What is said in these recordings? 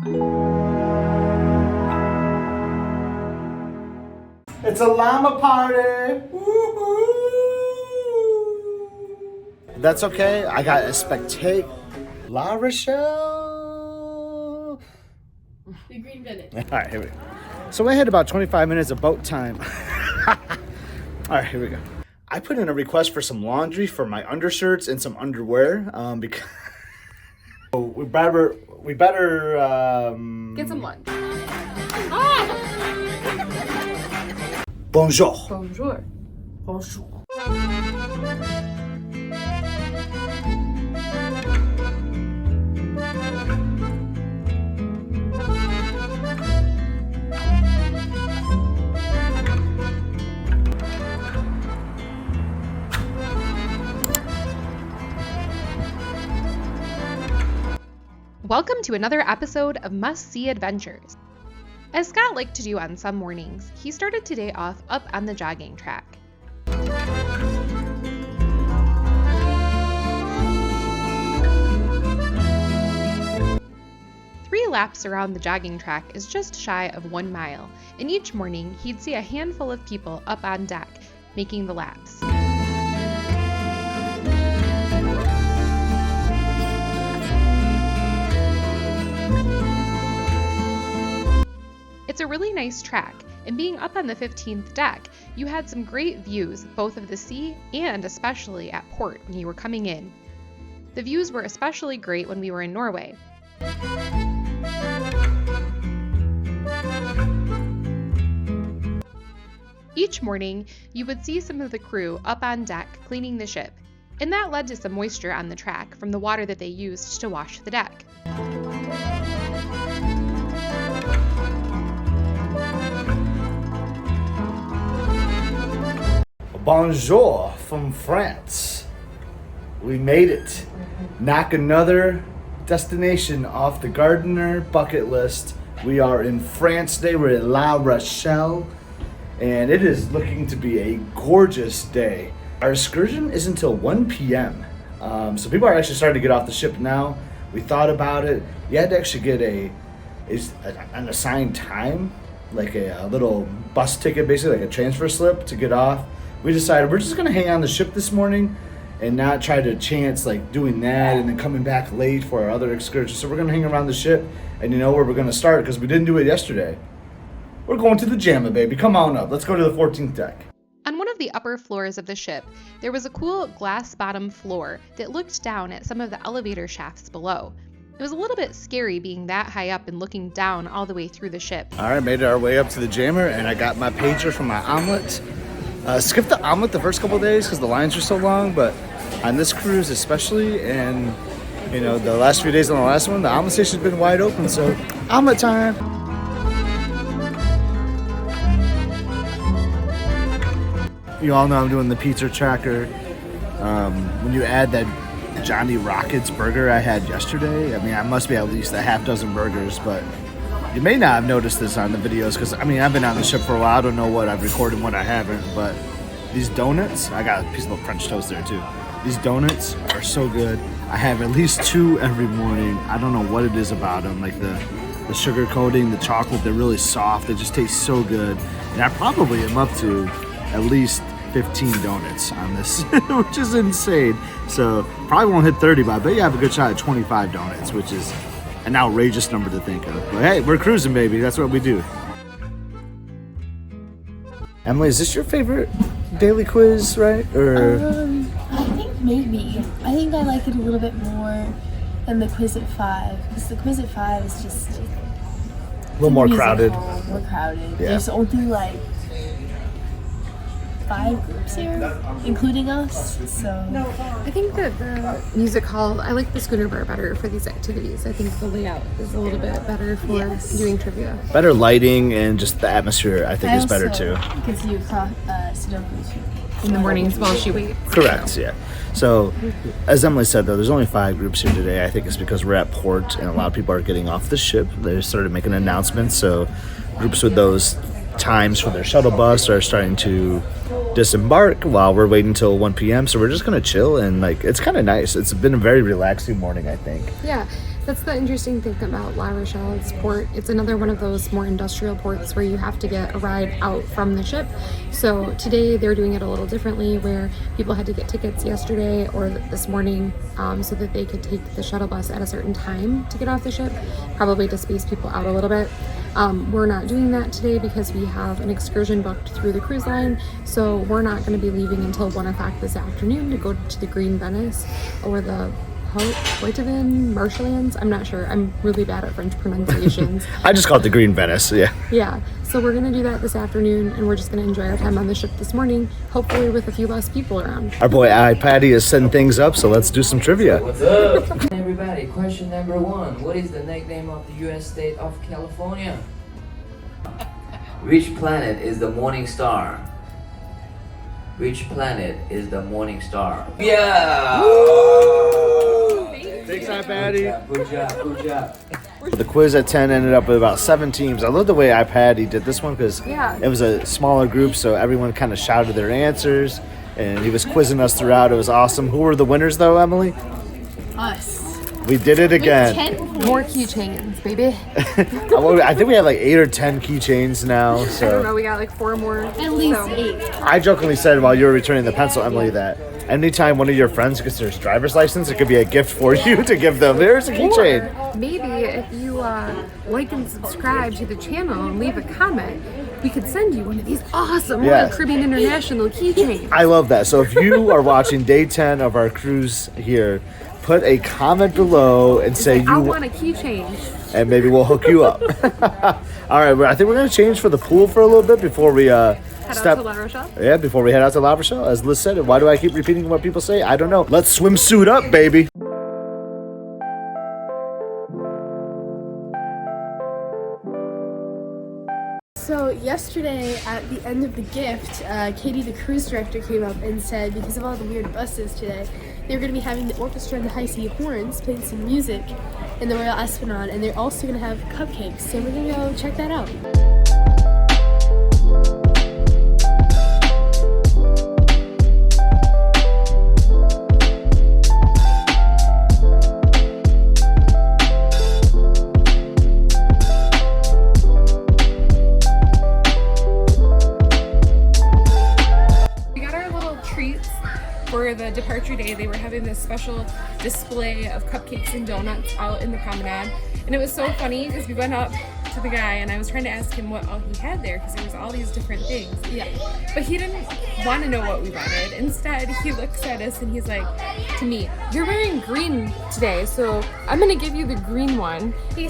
It's a llama party. Woo-hoo. That's okay. I got a spectacle. La Rochelle. The Green Venice. All right, here we go. So I had about 25 minutes of boat time. All right, here we go. I put in a request for some laundry for my undershirts and some underwear because we better Get some lunch. Bonjour. Bonjour. Bonjour. Welcome to another episode of Must See Adventures. As Scott liked to do on some mornings, he started today off up on the jogging track. 3 laps around the jogging track is just shy of 1 mile, and each morning he'd see a handful of people up on deck making the laps. It's a really nice track, and being up on the 15th deck, you had some great views both of the sea and especially at port when you were coming in. The views were especially great when we were in Norway. Each morning, you would see some of the crew up on deck cleaning the ship, and that led to some moisture on the track from the water that they used to wash the deck. Bonjour from France. We made it. Knock another destination off the gardener bucket list. We are in France today. We're at La Rochelle, and it is looking to be a gorgeous day. Our excursion is until 1 p.m. So people are actually starting to get off the ship now. We thought about it. You had to actually get an assigned time, like a little bus ticket, basically like a transfer slip to get off. We decided we're just gonna hang on the ship this morning and not try to chance like doing that and then coming back late for our other excursion. So we're gonna hang around the ship, and you know where we're gonna start because we didn't do it yesterday. We're going to the Jamma, baby. Come on up. Let's go to the 14th deck. On one of the upper floors of the ship, there was a cool glass bottom floor that looked down at some of the elevator shafts below. It was a little bit scary being that high up and looking down all the way through the ship. All right, made our way up to the Jammer, and I got my pager from my omelet. Skipped the omelet the first couple of days because the lines were so long, but on this cruise especially, and you know, the last few days on the last one, the omelet station's been wide open, so omelet time. You all know I'm doing the pizza tracker. When you add that Johnny Rockets burger I had yesterday, I mean, I must be at least a half dozen burgers, but you may not have noticed this on the videos because, I mean, I've been on the ship for a while. I don't know what I've recorded and what I haven't, but these donuts, I got a piece of French toast there too. These donuts are so good. I have at least 2 every morning. I don't know what it is about them, like the sugar coating, the chocolate, they're really soft. They just taste so good. And I probably am up to at least 15 donuts on this, which is insane. So probably won't hit 30, but I bet you have a good shot at 25 donuts, which is an outrageous number to think of. But hey, we're cruising, baby. That's what we do. Emily, is this your favorite daily quiz, right? Or I think maybe. I think I like it a little bit more than the quiz at 5, because the quiz at 5 is just a little more crowded. More crowded. Yeah. There's only like 5 groups here, including us. So I think that the music hall, I like the schooner bar better for these activities. I think the layout is a little bit better for doing trivia. Better lighting and just the atmosphere, I think, is better too. You can see across Sudoku In the mornings while she waits. Correct, yeah. So, as Emily said, though, there's only 5 groups here today. I think it's because we're at port and a lot of people are getting off the ship. They started making announcements, so groups with those times for their shuttle bus are starting to disembark while we're waiting until 1 p.m. So we're just going to chill, and like it's kind of nice. It's been a very relaxing morning, I think. Yeah, That's the interesting thing about La Rochelle's port. It's another one of those more industrial ports where you have to get a ride out from the ship. So today they're doing it a little differently, where people had to get tickets yesterday or this morning so that they could take the shuttle bus at a certain time to get off the ship, probably to space people out a little bit. We're not doing that today because we have an excursion booked through the cruise line, so we're not going to be leaving until 1 o'clock this afternoon to go to the Green Venice or the Poitevin marshlands. I'm not sure. I'm really bad at French pronunciations. I just call it the Green Venice, yeah. Yeah, so we're gonna do that this afternoon, and we're just gonna enjoy our time on the ship this morning, hopefully with a few less people around. Our boy Patty is setting things up, so let's do some trivia. What's up? Everybody, question number 1. What is the nickname of the U.S. state of California? Which planet is the morning star? Which planet is the morning star? Yeah! Thanks, Patty. Good job. The quiz at 10 ended up with about 7 teams. I love the way Patty did this one because it was a smaller group, so everyone kind of shouted their answers, and he was quizzing us throughout. It was awesome. Who were the winners, though, Emily? Us. We did it again. 10 More keychains, baby. I think we have like 8 or 10 keychains now. I don't So know, we got like 4 more. At least 8. I jokingly said while you were returning the pencil, Emily, that anytime one of your friends gets their driver's license, it could be a gift for you to give them. There's a keychain. Or maybe if you like and subscribe to the channel and leave a comment, we could send you one of these awesome Royal Caribbean International keychains. I love that. So if you are watching day 10 of our cruise here, put a comment below and say I want a keychain. and maybe we'll hook you up. All right, I think we're going to change for the pool for a little bit before we Head out to La Rochelle? Yeah, before we head out to La Rochelle. As Liz said, why do I keep repeating what people say? I don't know. Let's swimsuit up, baby. So yesterday at the end of the gift, Katie, the cruise director, came up and said because of all the weird buses today, they're going to be having the orchestra and the high sea horns playing some music in the Royal Esplanade, and they're also going to have cupcakes. So we're going to go check that out. For the departure day, they were having this special display of cupcakes and donuts out in the promenade, and it was so funny because we went up to the guy and I was trying to ask him what all he had there because there was all these different things. Yeah, but he didn't want to know what we wanted. Instead, he looks at us and he's like to me, "You're wearing green today, so I'm gonna give you the green one." He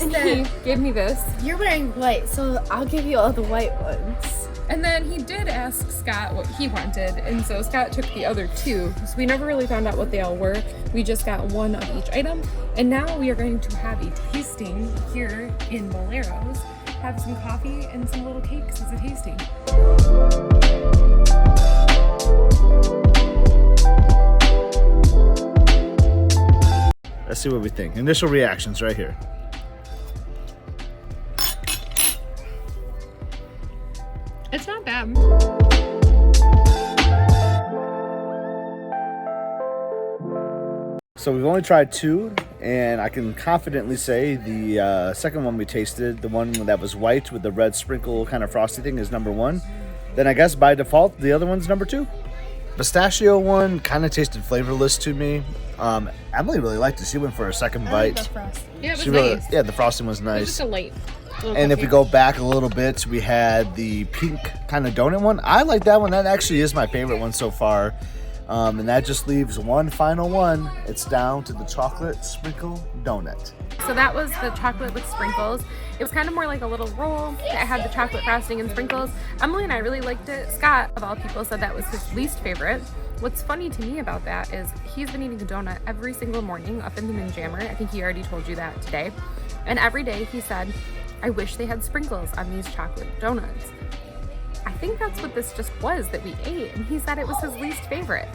gave me this. You're wearing white, so I'll give you all the white ones. And then he did ask Scott what he wanted, and so Scott took the other 2. So we never really found out what they all were. We just got one of each item, and now we are going to have a tasting here in Boleros. Have some coffee and some little cakes as a tasting. Let's see what we think. Initial reactions right here. It's not bad. So we've only tried 2, and I can confidently say the second one we tasted, the one that was white with the red sprinkle kind of frosty thing, is number 1. Then I guess by default, the other one's number 2. Pistachio one kind of tasted flavorless to me. Emily really liked it. She went for a second bite. Yeah, it was nice. Yeah, the frosting was It was nice. just a light. And if we go back a little bit, we had the pink kind of donut one. I like that one. That actually is my favorite one so far. And that just leaves one final one. It's down to the chocolate sprinkle donut. So that was the chocolate with sprinkles. It was kind of more like a little roll that had the chocolate frosting and sprinkles. Emily and I really liked it. Scott, of all people, said that was his least favorite. What's funny to me about that is he's been eating a donut every single morning up in the Windjammer. I think he already told you that today. And every day he said, "I wish they had sprinkles on these chocolate donuts." I think that's what this just was that we ate, and he said it was his least favorite.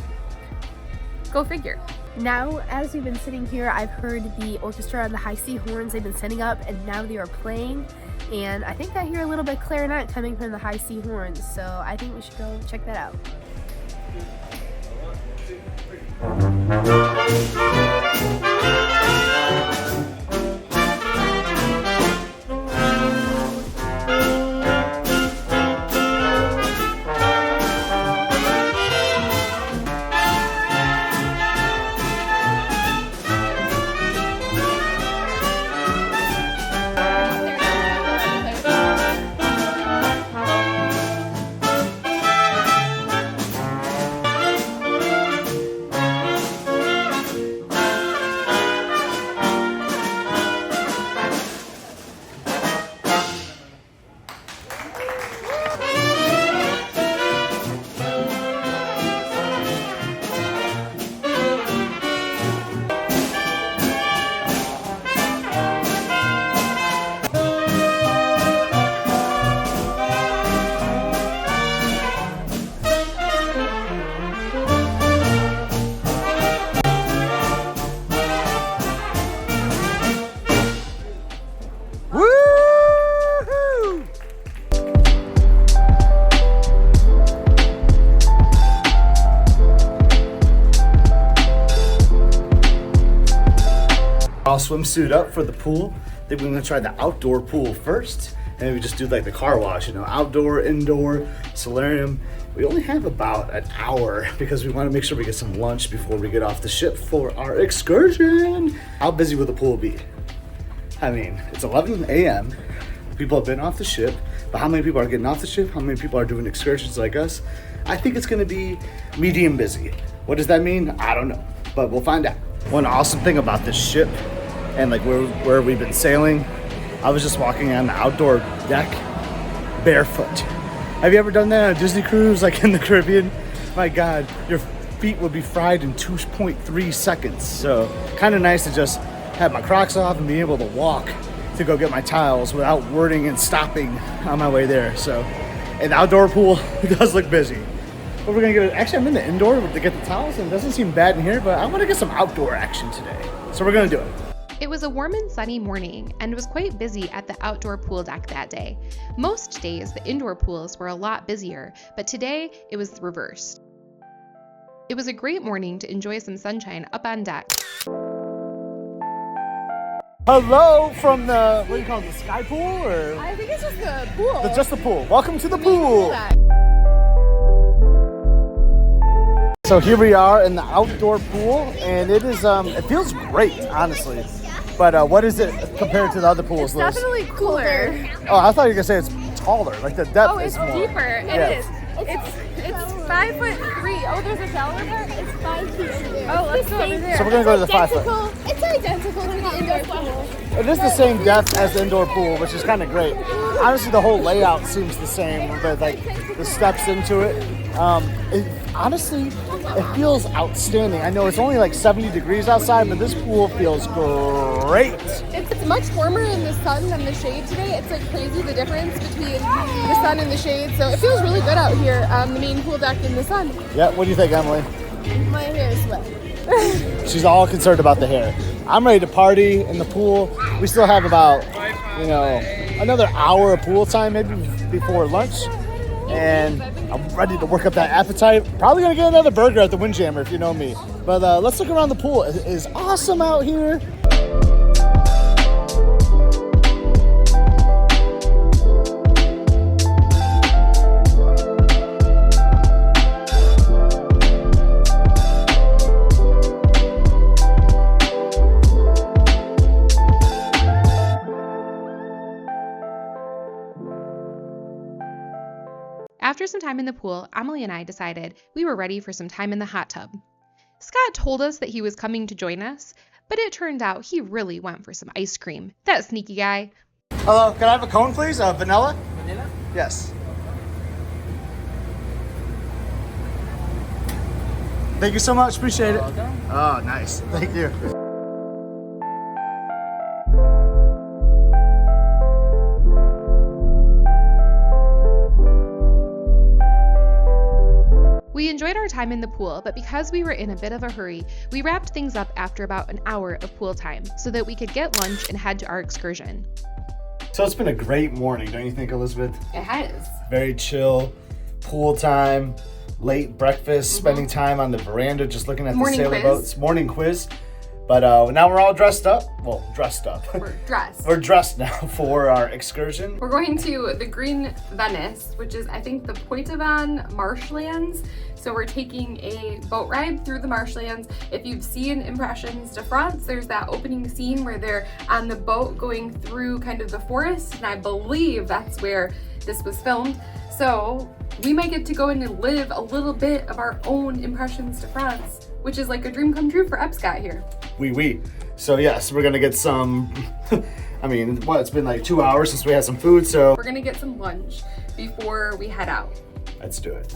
Go figure. Now, as we've been sitting here, I've heard the orchestra and the high sea horns they've been setting up, and now they are playing. And I think I hear a little bit of clarinet coming from the high sea horns, so I think we should go check that out. swimsuit up for the pool. I think we're gonna try the outdoor pool first, and we just do like the car wash, you know, outdoor, indoor, solarium. We only have about an hour because we want to make sure we get some lunch before we get off the ship for our excursion. How busy will the pool be? I mean, it's 11 a.m. People have been off the ship, but how many people are getting off the ship? How many people are doing excursions like us? I think it's gonna be medium busy. What does that mean? I don't know, but we'll find out. One awesome thing about this ship and like where we've been sailing, I was just walking on the outdoor deck barefoot. Have you ever done that on a Disney cruise, like in the Caribbean? My God, your feet would be fried in 2.3 seconds. So kind of nice to just have my Crocs off and be able to walk to go get my towels without wording and stopping on my way there. So, and the outdoor pool does look busy. But we're gonna get, actually I'm in the indoor to get the towels and it doesn't seem bad in here, but I wanna get some outdoor action today. So we're gonna do it. It was a warm and sunny morning and was quite busy at the outdoor pool deck that day. Most days, the indoor pools were a lot busier, but today it was reversed. It was a great morning to enjoy some sunshine up on deck. Hello from the, what do you call it, the sky pool or? I think it's just the pool. Just the pool. Welcome to the pool. So here we are in the outdoor pool and it is, it feels great, honestly. But what is it compared to the other pools, Liz? Definitely cooler. Oh, I thought you were gonna say it's taller, like the depth Oh, is it's more. deeper. It is. It's 5'3". Oh, there's a shallower part. It's 5 feet. Oh, let's go over there. So we're gonna go to the 5 foot. It's identical to the indoor pool. It is the same depth as the indoor pool, which is kind of great. Honestly, the whole layout seems the same, but like the steps into it. Honestly, it feels outstanding. I know it's only like 70 degrees outside, but this pool feels great. It's much warmer in the sun than the shade today. It's like crazy the difference between the sun and the shade. So it feels really good out here on the main pool deck in the sun. Yeah, what do you think, Emily? My hair is wet. She's all concerned about the hair. I'm ready to party in the pool. We still have about, you know, another hour of pool time, maybe before lunch. And I'm ready to work up that appetite. Probably gonna get another burger at the Windjammer if you know me. But let's look around the pool. It is awesome out here. After some time in the pool, Emily and I decided we were ready for some time in the hot tub. Scott told us that he was coming to join us, but it turned out he really went for some ice cream. That sneaky guy. Hello, can I have a cone, please? Vanilla? Vanilla? Yes. Thank you so much. Appreciate it. Oh, nice. Thank you. We enjoyed our time in the pool, but because we were in a bit of a hurry, we wrapped things up after about an hour of pool time so that we could get lunch and head to our excursion. So it's been a great morning, don't you think, Elizabeth? It has. Very chill, pool time, late breakfast, spending time on the veranda just looking at the sailor boats. Morning quiz. But now we're all dressed up. Well, dressed up. We're dressed. We're dressed now for our excursion. We're going to the Green Venice, which is, I think, the Poitevin marshlands. So we're taking a boat ride through the marshlands. If you've seen Impressions de France, there's that opening scene where they're on the boat going through kind of the forest, and I believe that's where this was filmed. So we might get to go in and live a little bit of our own Impressions de France, which is like a dream come true for EPCOT here. Oui. So yes, we're gonna get some, I mean, it's been like 2 hours since we had some food, so. We're gonna get some lunch before we head out. Let's do it.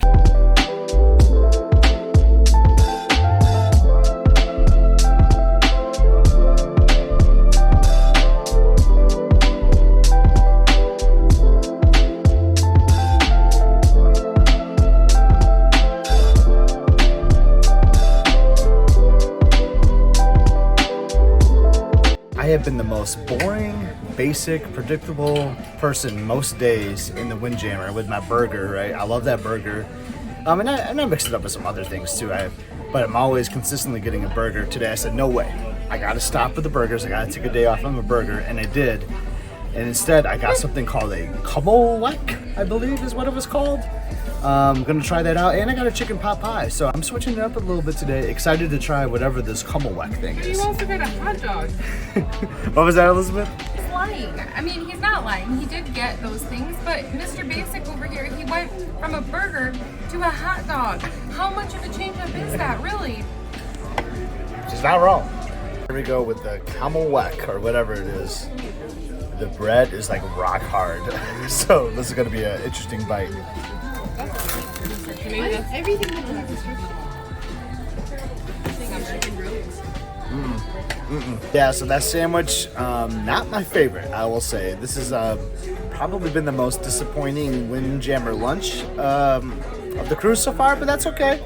I have been the most boring, basic, predictable person most days in the Windjammer with my burger, right? I love that burger. And I mix it up with some other things too. But I'm always consistently getting a burger. Today I said, no way. I gotta stop with the burgers. I gotta take a day off from a burger, and I did. And instead, I got something called a Cupcake, I believe is what it was called. I'm gonna try that out, and I got a chicken pot pie. So I'm switching it up a little bit today. Excited to try whatever this Cupcake thing is. You also got a hot dog. What was that, Elizabeth? He's lying. I mean, he's not lying. He did get those things, but Mr. Basic over here, he went from a burger to a hot dog. How much of a change up is that, really? She's not wrong. Here we go with the Cupcake, or whatever it is. The bread is like rock hard. So this is gonna be an interesting bite. Everything Yeah, so that sandwich, not my favorite, I will say. This has probably been the most disappointing Windjammer lunch of the cruise so far, but that's okay.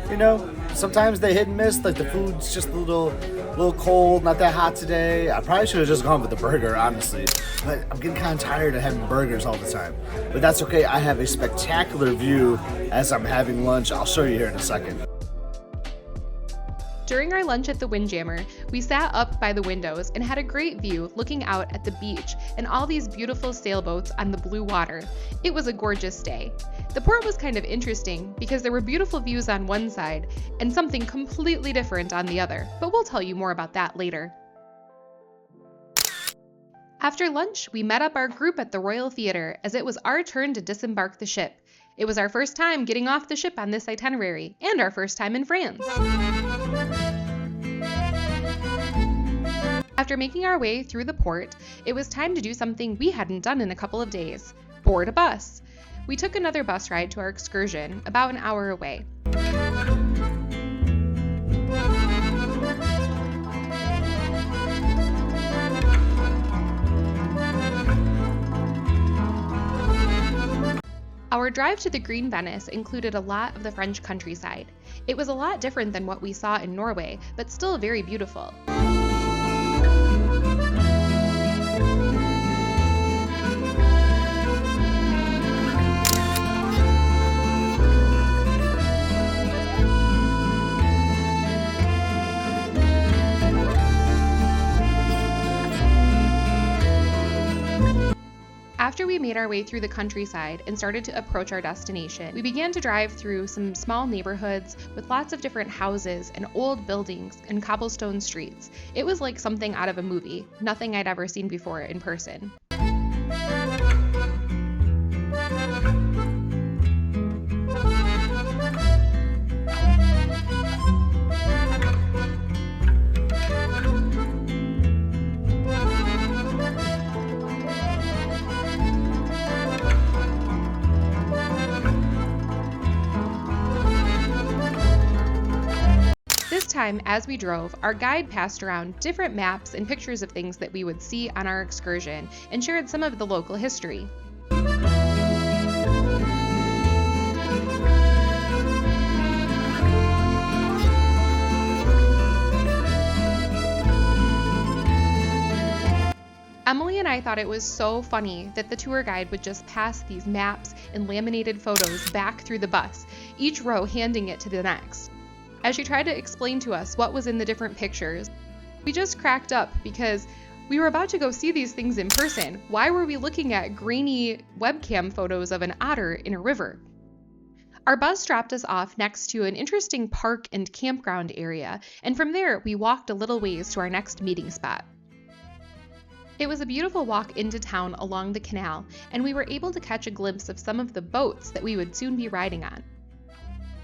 You know, sometimes they hit and miss, like the food's just a little cold, not that hot today. I probably should have just gone with the burger, honestly. But I'm getting kind of tired of having burgers all the time. But that's okay, I have a spectacular view as I'm having lunch. I'll show you here in a second. During our lunch at the Windjammer, we sat up by the windows and had a great view looking out at the beach and all these beautiful sailboats on the blue water. It was a gorgeous day. The port was kind of interesting because there were beautiful views on one side and something completely different on the other, but we'll tell you more about that later. After lunch, we met up our group at the Royal Theatre as it was our turn to disembark the ship. It was our first time getting off the ship on this itinerary, and our first time in France. After making our way through the port, it was time to do something we hadn't done in a couple of days: board a bus. We took another bus ride to our excursion, about an hour away. Our drive to the Green Venice included a lot of the French countryside. It was a lot different than what we saw in Norway, but still very beautiful. After we made our way through the countryside and started to approach our destination, we began to drive through some small neighborhoods with lots of different houses and old buildings and cobblestone streets. It was like something out of a movie, nothing I'd ever seen before in person. This time, as we drove, our guide passed around different maps and pictures of things that we would see on our excursion and shared some of the local history. Emily and I thought it was so funny that the tour guide would just pass these maps and laminated photos back through the bus, each row handing it to the next. As she tried to explain to us what was in the different pictures, we just cracked up because we were about to go see these things in person. Why were we looking at grainy webcam photos of an otter in a river? Our bus dropped us off next to an interesting park and campground area, and from there we walked a little ways to our next meeting spot. It was a beautiful walk into town along the canal, and we were able to catch a glimpse of some of the boats that we would soon be riding on.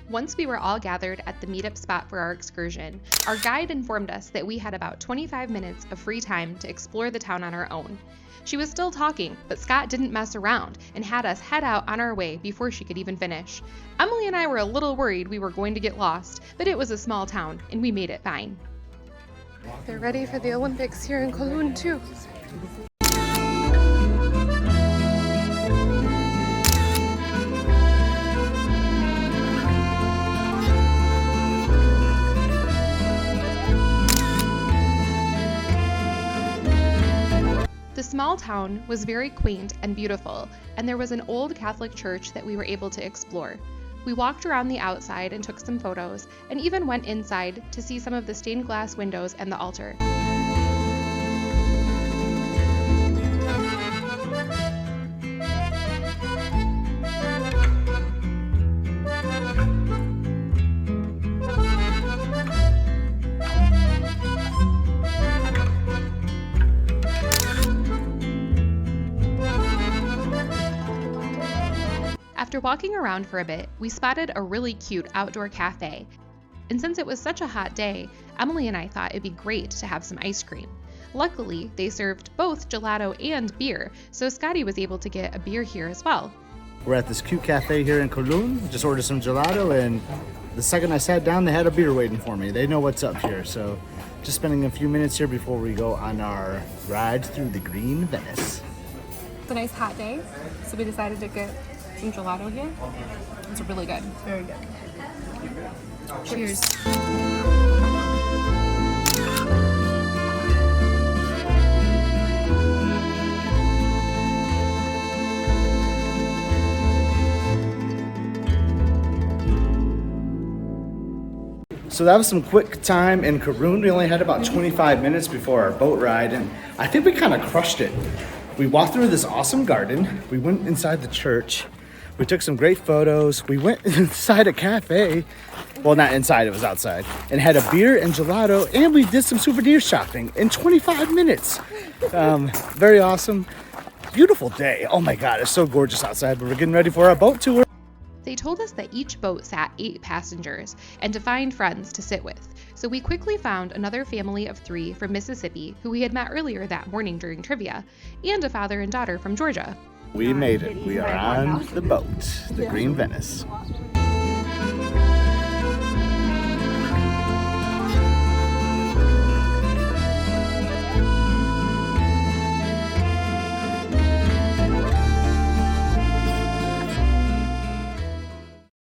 Once we were all gathered at the meetup spot for our excursion, our guide informed us that we had about 25 minutes of free time to explore the town on our own. She was still talking, but Scott didn't mess around and had us head out on our way before she could even finish. Emily and I were a little worried we were going to get lost, but it was a small town and we made it fine. They're ready for the Olympics here in Coulon too. The small town was very quaint and beautiful, and there was an old Catholic church that we were able to explore. We walked around the outside and took some photos, and even went inside to see some of the stained glass windows and the altar. After walking around for a bit, we spotted a really cute outdoor cafe. And since it was such a hot day, Emily and I thought it'd be great to have some ice cream. Luckily, they served both gelato and beer, so Scotty was able to get a beer here as well. We're at this cute cafe here in Coulon. Just ordered some gelato, and the second I sat down, they had a beer waiting for me. They know what's up here, so just spending a few minutes here before we go on our ride through the Green Venice. It's a nice hot day, so we decided to get some gelato here. It's really good. Very good. Cheers. So that was some quick time in Coulon. We only had about 25 minutes before our boat ride, and I think we kind of crushed it. We walked through this awesome garden. We went inside the church. We took some great photos. We went inside a cafe. Well, not inside, it was outside. And had a beer and gelato, and we did some souvenir shopping in 25 minutes. Very awesome. Beautiful day. Oh my God, it's so gorgeous outside, but we're getting ready for our boat tour. They told us that each boat sat 8 passengers and to find friends to sit with. So we quickly found another family of 3 from Mississippi who we had met earlier that morning during trivia, and a father and daughter from Georgia. We made it. We are on the boat, the Green Venice.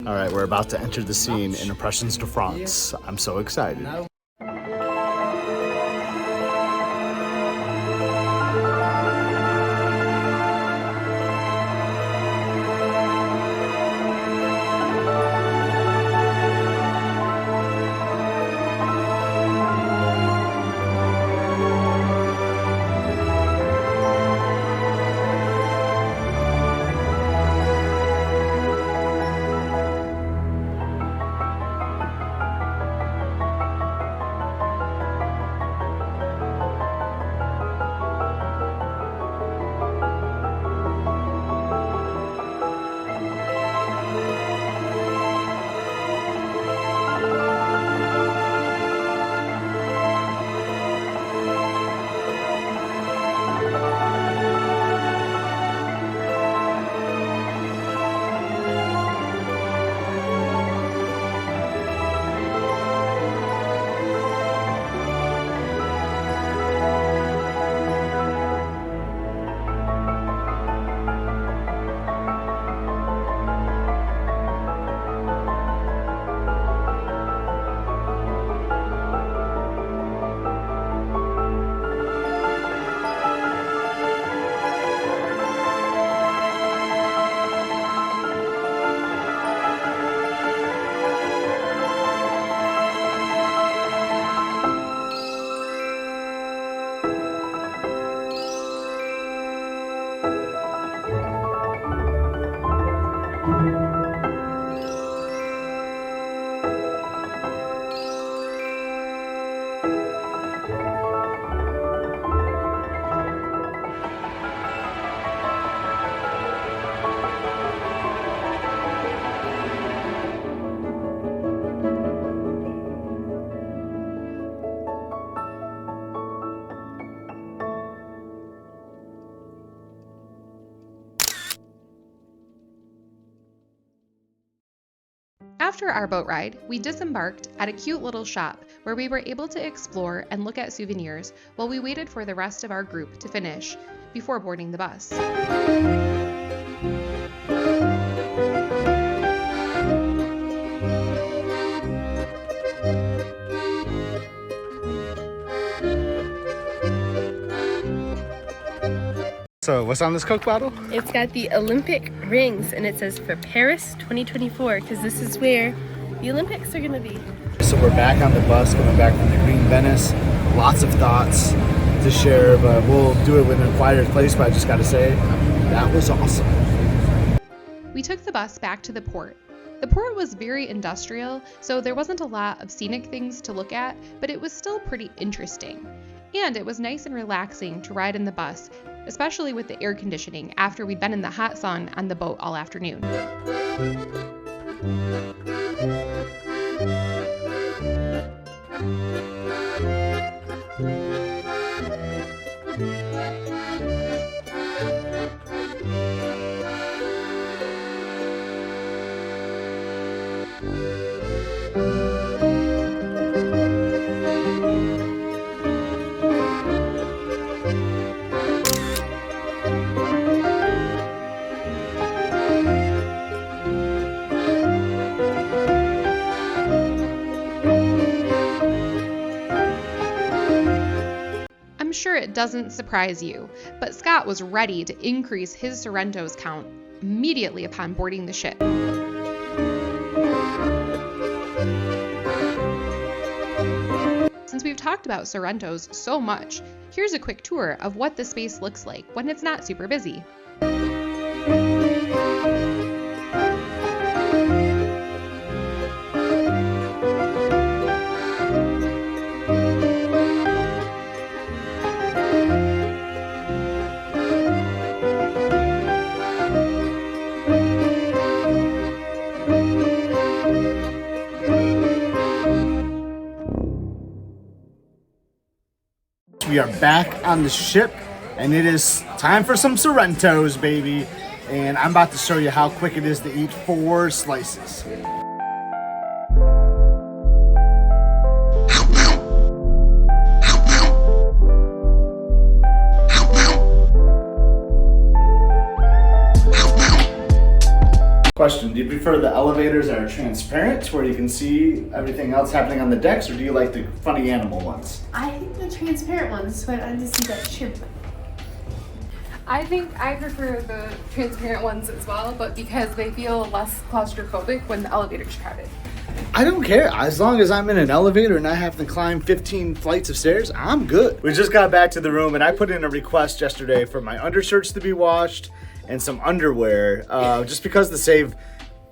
All right, we're about to enter the scene in Impressions de France. I'm so excited. After our boat ride, we disembarked at a cute little shop where we were able to explore and look at souvenirs while we waited for the rest of our group to finish before boarding the bus. So what's on this Coke bottle? It's got the Olympic rings, and it says for Paris 2024, because this is where the Olympics are gonna be. So we're back on the bus, coming back from the Green Venice. Lots of thoughts to share, but we'll do it in a quieter place. But I just gotta say, that was awesome. We took the bus back to the port. The port was very industrial, so there wasn't a lot of scenic things to look at, but it was still pretty interesting. And it was nice and relaxing to ride in the bus, especially with the air conditioning after we'd been in the hot sun on the boat all afternoon. I'm sure it doesn't surprise you, but Scott was ready to increase his Sorrento's count immediately upon boarding the ship. Since we've talked about Sorrento's so much, here's a quick tour of what the space looks like when it's not super busy. We are back on the ship, and it is time for some Sorrento's, baby. And I'm about to show you how quick it is to eat 4 slices. Question, do you prefer the elevators that are transparent where you can see everything else happening on the decks, or do you like the funny animal ones? I think the transparent ones, so I wanted to see that ship. I think I prefer the transparent ones as well, but because they feel less claustrophobic when the elevator's crowded. I don't care. As long as I'm in an elevator and I have to climb 15 flights of stairs, I'm good. We just got back to the room, and I put in a request yesterday for my undershirts to be washed and some underwear, just because to save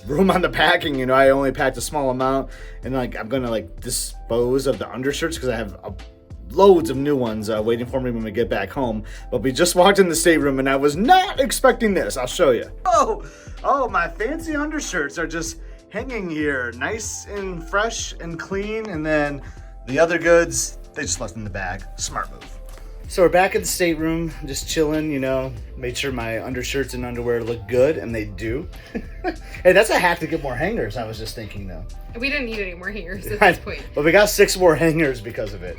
room on the packing. You know, I only packed a small amount, and like I'm gonna like dispose of the undershirts because I have loads of new ones waiting for me when we get back home. But we just walked in the stateroom, and I was not expecting this. I'll show you. Oh, my fancy undershirts are just hanging here, nice and fresh and clean, and then the other goods, they just left in the bag. Smart move. So we're back at the stateroom, just chilling, you know, made sure my undershirts and underwear look good, and they do. Hey, that's a hack to get more hangers, I was just thinking, though. We didn't need any more hangers at this point. But we got 6 more hangers because of it.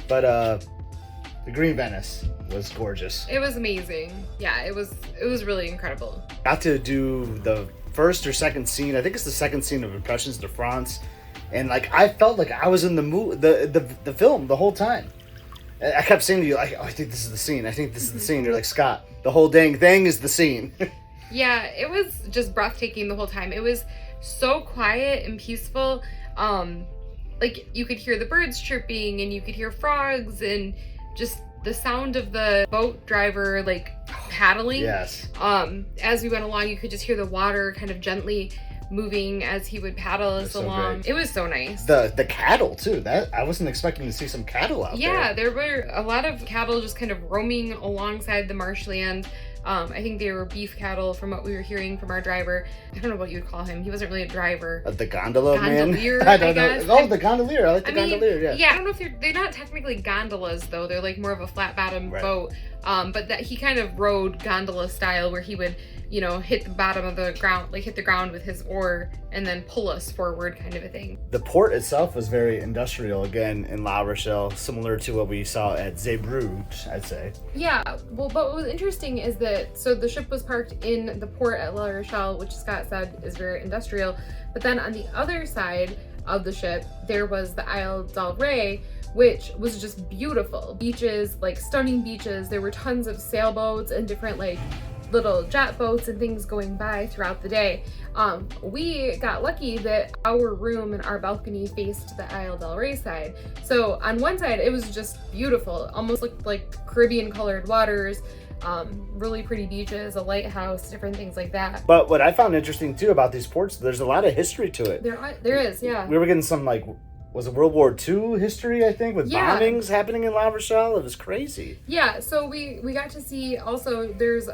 But the Green Venice was gorgeous. It was amazing. Yeah, it was really incredible. Got to do the first or second scene, I think it's the second scene of Impressions de France, and like I felt like I was in the film the whole time. I kept saying to you, like, oh, I think this is the scene. I think this is the scene. You're like, Scott, the whole dang thing is the scene. Yeah, it was just breathtaking the whole time. It was so quiet and peaceful. Like, you could hear the birds chirping, and you could hear frogs, and just the sound of the boat driver, like, paddling. Yes. As we went along, you could just hear the water kind of gently moving as he would paddle us along. It was so nice. The cattle too. That I wasn't expecting to see some cattle out there. Yeah, there were a lot of cattle just kind of roaming alongside the marshland. I think they were beef cattle from what we were hearing from our driver. I don't know what you would call him. He wasn't really a driver. The gondola gondolier, man? I don't know. Oh, the gondolier. I like the gondolier, yeah. Yeah, I don't know if they're not technically gondolas, though. They're like more of a flat-bottom boat. But that he kind of rode gondola style, where he would, you know, hit the bottom of the ground, like hit the ground with his oar and then pull us forward, kind of a thing. The port itself was very industrial, again, in La Rochelle, similar to what we saw at Zeebrugge, I'd say. Yeah, well, but what was interesting is that, so the ship was parked in the port at La Rochelle, which Scott said is very industrial, but then on the other side of the ship, there was the Isle del Rey, which was just beautiful. Beaches, like stunning beaches. There were tons of sailboats and different like little jet boats and things going by throughout the day. We got lucky that our room and our balcony faced the Isle del Rey side. So on one side, it was just beautiful. Almost looked like Caribbean colored waters, really pretty beaches, a lighthouse, different things like that. But what I found interesting too about these ports, there's a lot of history to it. There is, yeah. We were getting some like, was it World War II history, I think, with bombings happening in La Rochelle? It was crazy. Yeah, so we got to see also, there's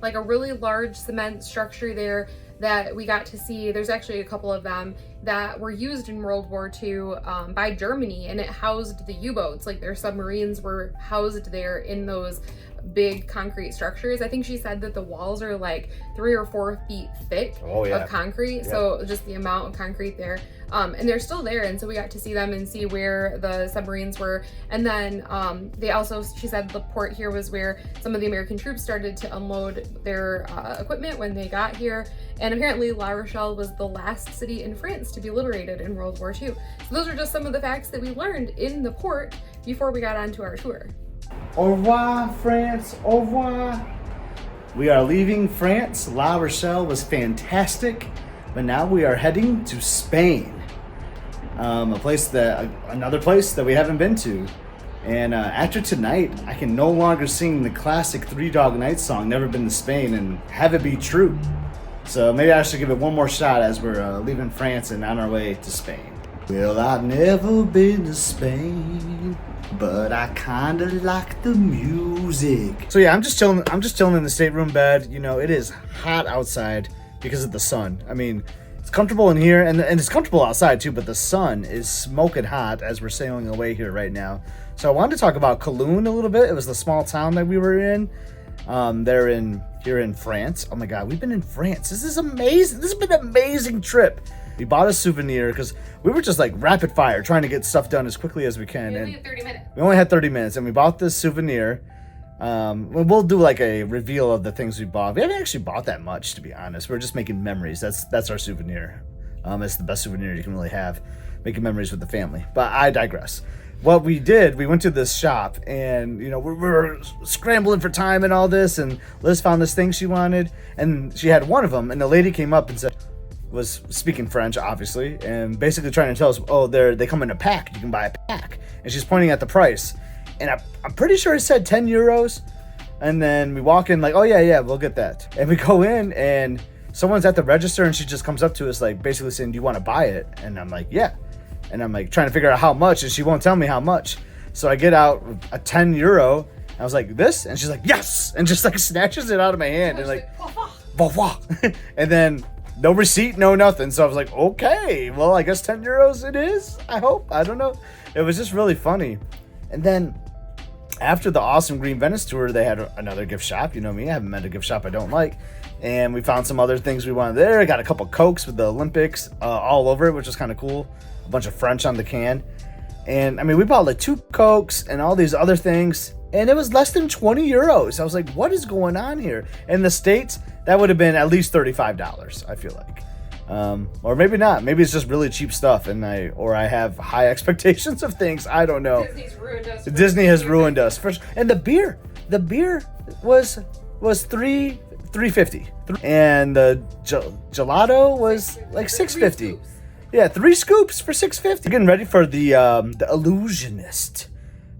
like a really large cement structure there that we got to see. There's actually a couple of them that were used in World War II by Germany, and it housed the U-boats. Like their submarines were housed there in those big concrete structures. I think she said that the walls are like 3 or 4 feet thick of concrete. So just the amount of concrete there. And they're still there. And so we got to see them and see where the submarines were. And then they also, she said the port here was where some of the American troops started to unload their equipment when they got here. And apparently La Rochelle was the last city in France to be liberated in World War II. So those are just some of the facts that we learned in the port before we got onto our tour. Au revoir, France. Au revoir. We are leaving France. La Rochelle was fantastic, but now we are heading to Spain. Another place that we haven't been to. And after tonight, I can no longer sing the classic Three Dog Night song, Never Been to Spain, and have it be true. So maybe I should give it one more shot as we're leaving France and on our way to Spain. Well, I've never been to Spain, but I kinda like the music. So yeah, I'm just chilling in the stateroom bed. You know, it is hot outside because of the sun. I mean, it's comfortable in here, and it's comfortable outside too, but the sun is smoking hot as we're sailing away here right now. So I wanted to talk about Coulon a little bit. It was the small town that we were in. Here in France. Oh my God, we've been in France. This is amazing. This has been an amazing trip. We bought a souvenir because we were just like rapid fire trying to get stuff done as quickly as we can. We only had 30 minutes. We only had 30 minutes, and we bought this souvenir. We'll do like a reveal of the things we bought. We haven't actually bought that much, to be honest. We're just making memories. That's our souvenir. It's the best souvenir you can really have, making memories with the family. But I digress. What we did, we went to this shop, and you know we're scrambling for time and all this, and Liz found this thing she wanted, and she had one of them, and the lady came up and was speaking French, obviously, and basically trying to tell us, oh, they come in a pack. You can buy a pack, and she's pointing at the price, and I'm pretty sure it said 10 euros. And then we walk in like, oh yeah, we'll get that, and we go in, and someone's at the register, and she just comes up to us like basically saying, do you want to buy it? And I'm like, yeah. And I'm like trying to figure out how much, and she won't tell me how much. So I get out a 10 euro. I was like, this? And she's like, yes! And just like snatches it out of my hand and like, bah. And then no receipt, no nothing. So I was like, okay, well, I guess 10 euros it is. I hope. I don't know. It was just really funny. And then after the awesome Green Venice tour, they had another gift shop. You know me, I haven't met a gift shop I don't like. And we found some other things we wanted there. I got a couple Cokes with the Olympics all over it, which was kind of cool. A bunch of French on the can. And I mean, we bought like 2 Cokes and all these other things, and it was less than 20 euros. I was like, what is going on here? In the States, that would have been at least $35, I feel like. Or maybe not. Maybe it's just really cheap stuff, and I have high expectations of things. I don't know. Disney's ruined us. Disney has ruined us. And the beer was $3.50, and the gelato was like $6.50. Yeah, 3 scoops for $6.50. We're getting ready for the Illusionist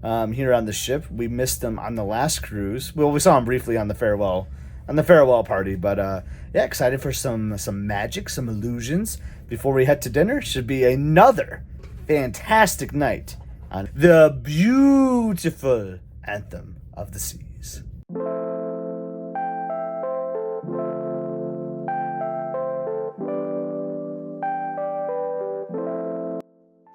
here on the ship. We missed them on the last cruise. Well, we saw them briefly on the farewell party, but yeah, excited for some magic, some illusions before we head to dinner. Should be another fantastic night on the beautiful Anthem of the Seas.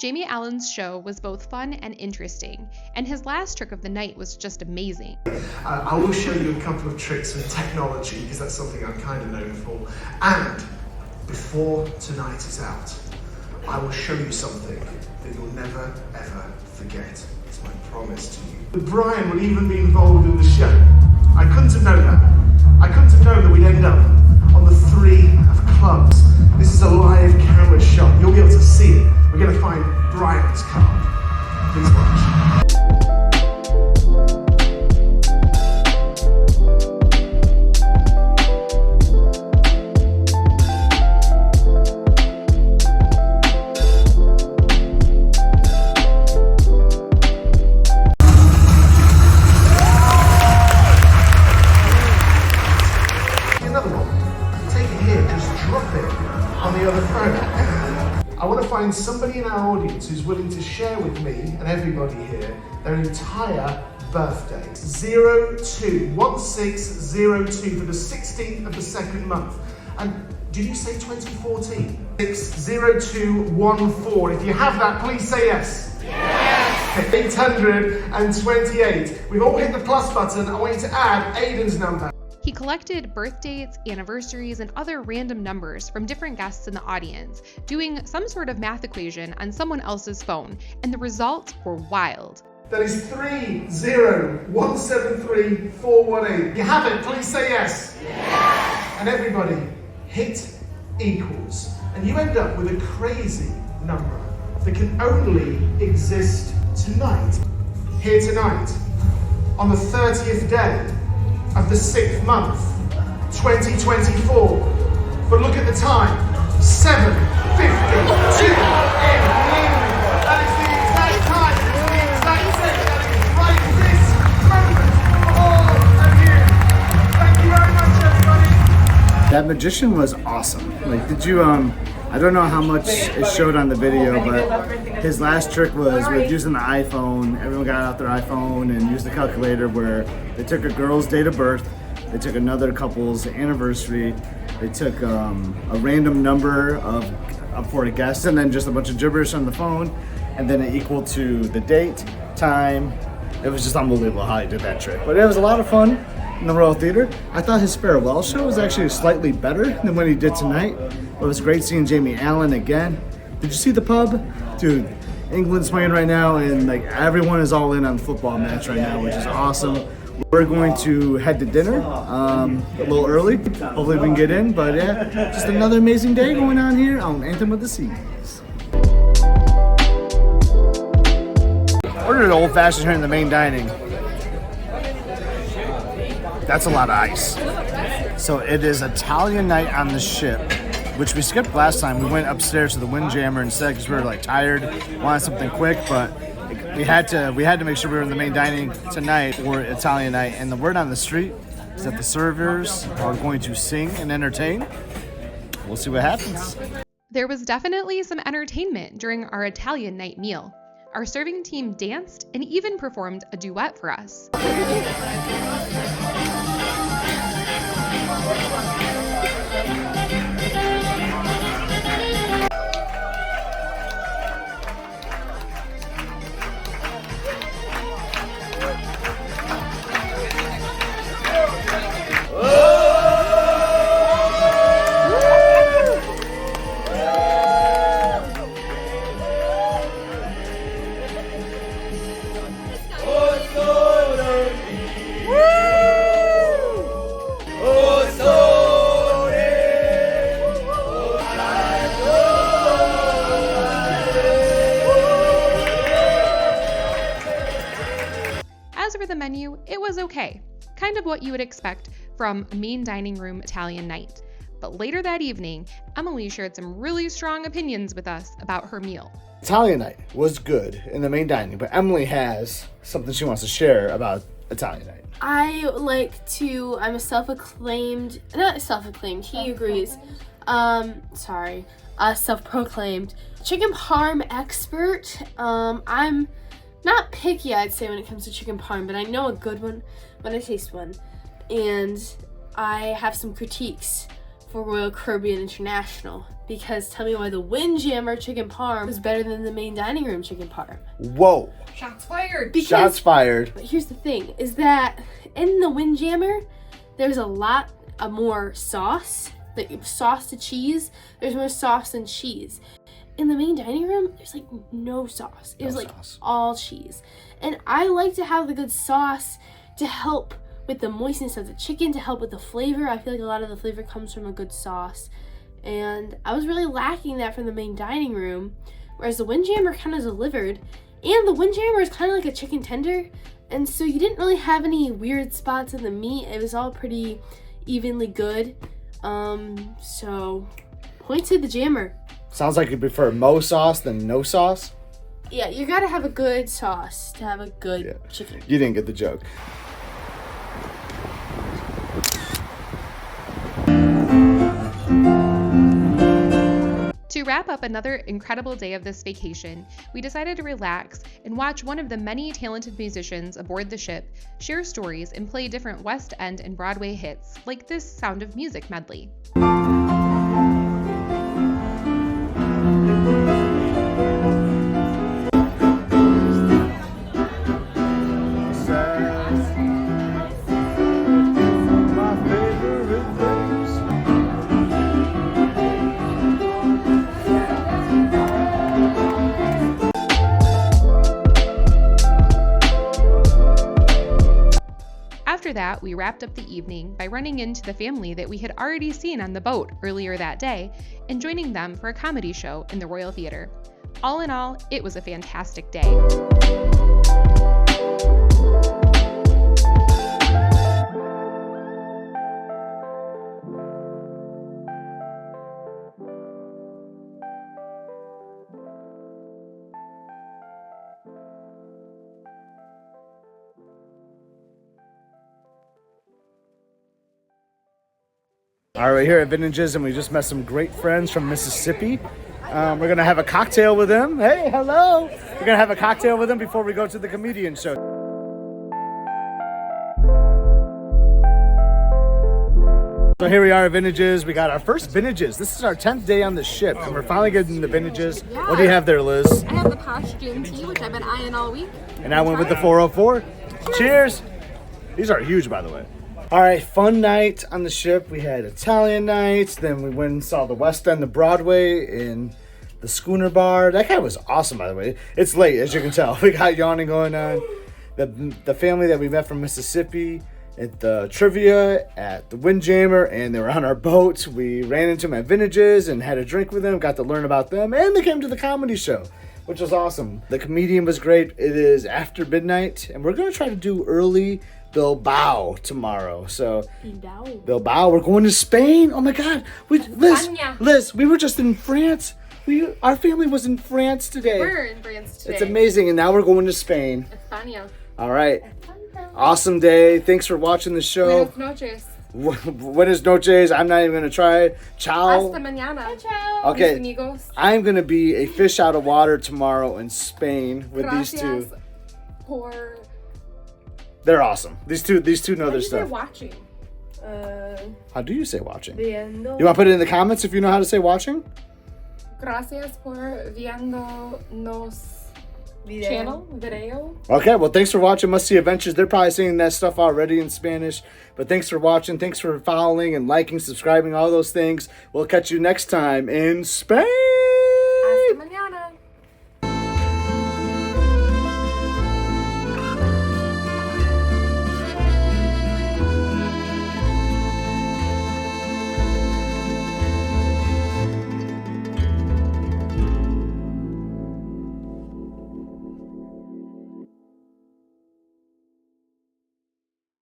Jamie Allan's show was both fun and interesting, and his last trick of the night was just amazing. I will show you a couple of tricks with technology, because that's something I'm kind of known for. And before tonight is out, I will show you something that you'll never, ever forget. It's my promise to you. Brian will even be involved in the show. I couldn't have known that. I couldn't have known that we'd end up on the 3 of clubs. This is a live camera shot. You'll be able to see it. We're going to find Brian's card. Please watch. the other phone. I want to find somebody in our audience who's willing to share with me and everybody here their entire birthday. 02, 1602 for the 16th of the second month. And did you say 2014? 60214. If you have that, please say yes. Yes. 828. We've all hit the plus button. I want you to add Aiden's number. He collected birth dates, anniversaries, and other random numbers from different guests in the audience, doing some sort of math equation on someone else's phone, and the results were wild. That is 30173,418. If you have it, please say yes. Yes. And everybody, hit equals. And you end up with a crazy number that can only exist tonight. Here tonight, on the 30th day of the 6th month, 2024. But look at the time, 7:52 in the evening. That is the exact time, the exact date, that is right this moment for all of you. Thank you very much, everybody. That magician was awesome. Like, did you, I don't know how much it showed on the video, but his last trick was with using the iPhone. Everyone got out their iPhone and used the calculator where they took a girl's date of birth, they took another couple's anniversary, they took a random number for a guest, and then just a bunch of gibberish on the phone, and then it equaled to the date, time. It was just unbelievable how he did that trick. But it was a lot of fun in the Royal Theatre. I thought his farewell show was actually slightly better than what he did tonight. It was great seeing Jamie Allan again. Did you see the pub? Dude, England's playing right now, and like everyone is all in on the football match right now, which is awesome. We're going to head to dinner a little early. Hopefully we can get in, but yeah, just another amazing day going on here on Anthem of the Seas. Ordered an old fashioned here in the main dining. That's a lot of ice. So it is Italian night on the ship, which we skipped last time. We went upstairs to the Windjammer instead because we were like tired, wanted something quick, but we had to make sure we were in the main dining tonight for Italian night. And the word on the street is that the servers are going to sing and entertain. We'll see what happens. There was definitely some entertainment during our Italian night meal. Our serving team danced and even performed a duet for us. As for the menu, it was okay. Kind of what you would expect from a main dining room Italian night. But later that evening, Emily shared some really strong opinions with us about her meal. Italian night was good in the main dining, but Emily has something she wants to share about Italian night. I'm a self-proclaimed, he agrees. Self-proclaimed chicken parm expert. I'm not picky, I'd say, when it comes to chicken parm, but I know a good one when I taste one. And I have some critiques for Royal Caribbean International, because tell me why the Windjammer chicken parm is better than the main dining room chicken parm. Whoa. Shots fired. Shots fired. But here's the thing, is that in the Windjammer, there's a lot more sauce. The sauce to cheese, there's more sauce than cheese. In the main dining room, there's like no sauce. It was like all cheese. And I like to have the good sauce to help with the moistness of the chicken, to help with the flavor. I feel like a lot of the flavor comes from a good sauce. And I was really lacking that from the main dining room, whereas the Windjammer kind of delivered. And the Windjammer is kind of like a chicken tender, and so you didn't really have any weird spots in the meat. It was all pretty evenly good. So points to the Jammer. Sounds like you prefer mo sauce than no sauce. Yeah, you gotta have a good sauce to have a good chicken. You didn't get the joke. wrap up another incredible day of this vacation, we decided to relax and watch one of the many talented musicians aboard the ship share stories and play different West End and Broadway hits, like this Sound of Music medley. After that, we wrapped up the evening by running into the family that we had already seen on the boat earlier that day and joining them for a comedy show in the Royal Theatre. All in all, it was a fantastic day. All right, we're here at Vintages, and we just met some great friends from Mississippi. We're going to have a cocktail with them. Hey, hello. We're going to have a cocktail with them before we go to the comedian show. So here we are at Vintages. We got our first Vintages. This is our 10th day on the ship, and we're finally getting the Vintages. Yeah. What do you have there, Liz? I have the Posh GMT, which I've been eyeing all week. And I went with the 404. Cheers. These are huge, by the way. All right, fun night on the ship. We had Italian nights. Then we went and saw the West End, the Broadway, in the Schooner Bar. That guy was awesome, by the way. It's late, as you can tell. We got yawning going on. The family that we met from Mississippi at the trivia at the Windjammer, and they were on our boat. We ran into them at Vintages and had a drink with them, got to learn about them, and they came to the comedy show, which was awesome. The comedian was great. It is after midnight, and we're going to try to do early Bilbao tomorrow. So Bilbao, we're going to Spain. Oh my God, Liz, we were just in France. Our family was in France today. We're in France today. It's amazing, and now we're going to Spain. España. All right, awesome day. Thanks for watching the show. Buenas noches. Buenas noches. I'm not even gonna try. Ciao. Hasta mañana. Ciao. Okay, Amigos. I'm gonna be a fish out of water tomorrow in Spain with these two. Por They're awesome. These two know their stuff. watching. How do you say watching? Viendo. You want to put it in the comments if you know how to say watching? Gracias por viendo nos Video. channel, video. Okay, well, thanks for watching Must See Adventures. They're probably saying that stuff already in Spanish, but thanks for watching. Thanks for following and liking, subscribing, all those things. We'll catch you next time in Spain.